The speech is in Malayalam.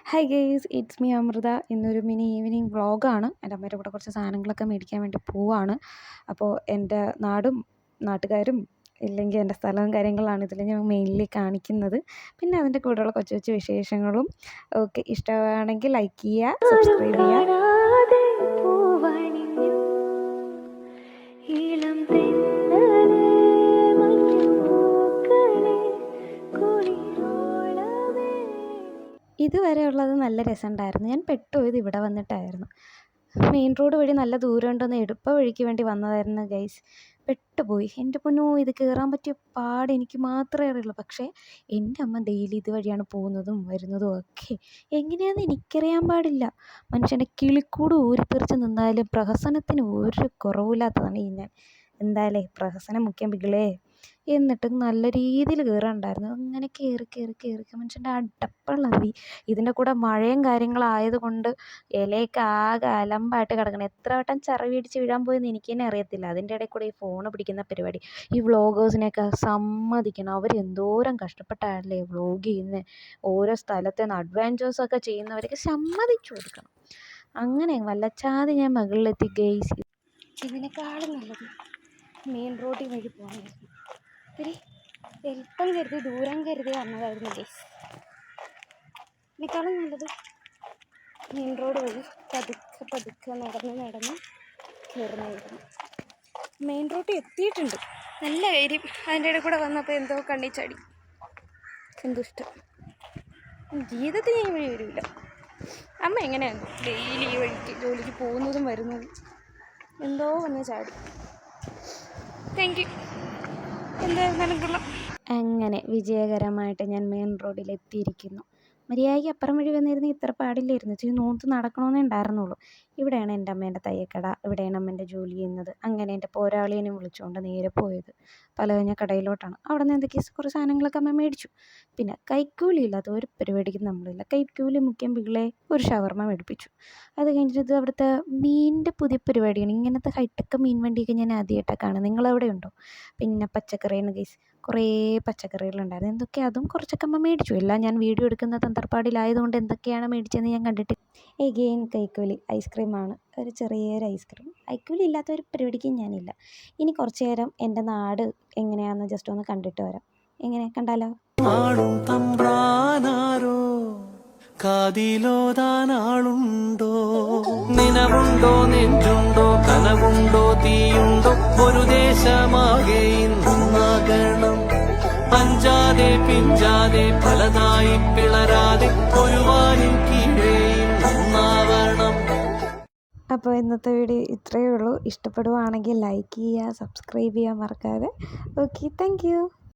Hi guys, it's me Amrita. ഇന്നൊരു മിനി ഈവനിങ് വ്ളോഗാണ്. എൻ്റെ അമ്മയുടെ കൂടെ കുറച്ച് സാധനങ്ങളൊക്കെ മേടിക്കാൻ വേണ്ടി പോവാണ്. അപ്പോൾ എൻ്റെ നാടും നാട്ടുകാരും ഇല്ലെങ്കിൽ എൻ്റെ സ്ഥലവും കാര്യങ്ങളാണ് ഇതിൽ ഞാൻ മെയിൻലി കാണിക്കുന്നത്. പിന്നെ അതിൻ്റെ കൂടെയുള്ള കൊച്ചു കൊച്ചു വിശേഷങ്ങളും ഒക്കെ. ഇഷ്ടമാണെങ്കിൽ ലൈക്ക് ചെയ്യുക, സബ്സ്ക്രൈബ് ചെയ്യുക. ഇതുവരെ ഉള്ളത് നല്ല രസമുണ്ടായിരുന്നു. ഞാൻ പെട്ടുപോയത് ഇവിടെ വന്നിട്ടായിരുന്നു. മെയിൻ റോഡ് വഴി നല്ല ദൂരം ഉണ്ടെന്ന് എളുപ്പ വഴിക്ക് വേണ്ടി വന്നതായിരുന്നു ഗൈസ്. പെട്ടുപോയി. എൻ്റെ പൊന്നോ, ഇത് കയറാൻ പറ്റിയ പാട് എനിക്ക് മാത്രമേ അറിയുള്ളൂ. പക്ഷേ എൻ്റെ അമ്മ ഡെയിലി ഇതുവഴിയാണ് പോകുന്നതും വരുന്നതും ഒക്കെ. എങ്ങനെയാണെന്ന് എനിക്കറിയാൻ പാടില്ല. മനുഷ്യൻ്റെ കിളിക്കൂട് ഊരിത്തെറിച്ച് നിന്നാലും പ്രഹസനത്തിന് ഒരു കുറവില്ലാത്തതാണ് ഈ ഞാൻ. എന്തായാലേ പ്രഹസനം മുഖ്യം പികളേ. എന്നിട്ട് നല്ല രീതിയിൽ കയറാനുണ്ടായിരുന്നു. അങ്ങനെ കയറി മനുഷ്യൻ്റെ അടപ്പിളവി. ഇതിൻ്റെ കൂടെ മഴയും കാര്യങ്ങളായത് കൊണ്ട് ഇലയൊക്കെ ആകെ അലമ്പായിട്ട് കിടക്കണം. എത്ര വട്ടം ചിറക് പിടിച്ച് വീഴാൻ പോയെന്ന് എനിക്ക് തന്നെ അറിയത്തില്ല. അതിൻ്റെ ഇടയിൽ കൂടെ ഈ ഫോൺ പിടിക്കുന്ന പരിപാടി. ഈ വ്ളോഗേഴ്സിനെയൊക്കെ സമ്മതിക്കണം. അവരെന്തോരം കഷ്ടപ്പെട്ടാണല്ലേ വ്ളോഗ് ചെയ്യുന്നത്. ഓരോ സ്ഥലത്ത് നിന്ന് അഡ്വഞ്ചേഴ്സൊക്കെ ചെയ്യുന്നവരൊക്കെ സമ്മതിച്ചു കൊടുക്കണം. അങ്ങനെ വല്ലച്ചാതെ ഞാൻ മുകളിലെത്തി ഗെയ്സ്. ഇതിനേക്കാളും നല്ലത് മെയിൻ റോഡിൽ വഴി പോകാനായിരുന്നു. ഇത്തിരി എളുപ്പം കരുതി ദൂരം കരുതി വന്നതായിരുന്നു ഗെയ്സ്. ഇതിനേക്കാളും നല്ലത് മെയിൻ റോഡ് വഴി പതുക്കെ നടന്ന് കയറുന്നതായിരുന്നു. മെയിൻ റോഡിൽ എത്തിയിട്ടുണ്ട്. നല്ല കാര്യം. അതിൻ്റെ ഇടയിൽ കൂടെ വന്നപ്പോൾ എന്തോ കണ്ണിച്ചാടി. സന്തുഷ്ടം. ജീവിതത്തിൽ ഞാൻ ഈ വഴി വരില്ല. അമ്മ എങ്ങനെയാണ് ഡെയിലി ഈ വഴിക്ക് ജോലിക്ക് പോകുന്നതും വരുന്നതും. എന്തോ വന്ന് ചാടി. Thank you. എന്തായിരുന്നാലും കൊള്ളാം. അങ്ങനെ വിജയകരമായിട്ട് ഞാൻ മെയിൻ റോഡിൽ എത്തിയിരിക്കുന്നു. മര്യാദയ്ക്ക് അപ്പുറം വഴി വന്നിരുന്ന് ഇത്ര പാടില്ലായിരുന്നു. ഇച്ചിരി നോക്കി നടക്കണമെന്നേ ഉണ്ടായിരുന്നുള്ളൂ. ഇവിടെയാണ് എൻ്റെ അമ്മേൻ്റെ തയ്യക്കട. ഇവിടെയാണ് അമ്മേൻ്റെ ജോലി ചെയ്യുന്നത്. അങ്ങനെ എൻ്റെ പോരാളിയെ വിളിച്ചുകൊണ്ട് നേരെ പോയത് പലവഞ്ഞ കടയിലോട്ടാണ്. അവിടെ നിന്ന് എന്തൊക്കെയോ കുറേ സാധനങ്ങളൊക്കെ അമ്മ മേടിച്ചു. പിന്നെ കൈക്കൂലി ഇല്ലാത്ത ഒരു പരിപാടിക്കും നമ്മളില്ല. കൈക്കൂലി മുഖ്യം പിള്ളേ ഒരു ഷവർമ്മ മേടിപ്പിച്ചു. അത് കഴിഞ്ഞിട്ട് അവിടുത്തെ മീനിൻ്റെ പുതിയ പരിപാടിയാണ്. ഇങ്ങനത്തെ ഹൈടെക് മീൻ വണ്ടിയൊക്കെ ഞാൻ ആദ്യമായിട്ടാണ് കാണുന്നത്. നിങ്ങളവിടെ ഉണ്ടോ? പിന്നെ പച്ചക്കറിയാണ് ഗൈസ്. കുറേ പച്ചക്കറികളുണ്ടായിരുന്നു. എന്തൊക്കെ അതും കുറച്ചൊക്കെ അമ്മ മേടിച്ചു. എല്ലാം ഞാൻ വീഡിയോ എടുക്കുന്ന തന്ത്രപ്പാടിലായതുകൊണ്ട് എന്തൊക്കെയാണ് മേടിച്ചതെന്ന് ഞാൻ കണ്ടിട്ട്. എഗെയിൻ കൈക്കൂലി ഐസ്ക്രീമാണ്. ഒരു ചെറിയൊരു ഐസ്ക്രീം. കൈക്കൂലി ഇല്ലാത്ത ഒരു പരിപാടിക്കും ഞാനില്ല. ഇനി കുറച്ച് നേരം എൻ്റെ നാട് എങ്ങനെയാണെന്ന് ജസ്റ്റ് ഒന്ന് കണ്ടിട്ട് വരാം. എങ്ങനെ കണ്ടാലോ? കാതിലോതാനാളുണ്ടോ, നിലവുണ്ടോ, നെഞ്ചുണ്ടോ, കനവുണ്ടോ, തീയുണ്ടോ, ഒരു ദേശമാകെ ഇന്നാകണം. അഞ്ചാതെ പിഞ്ചാതെ പലതായി പിളരാതെ ഒരു വാനിൻ കീഴേ ഒന്നാവണം. അപ്പോൾ ഇന്നത്തെ വീഡിയോ ഇത്രയേ ഉള്ളൂ. ഇഷ്ടപ്പെടുവാണെങ്കിൽ ലൈക്ക് ചെയ്യുക, സബ്സ്ക്രൈബ് ചെയ്യാൻ മറക്കാതെ. Okay, thank you.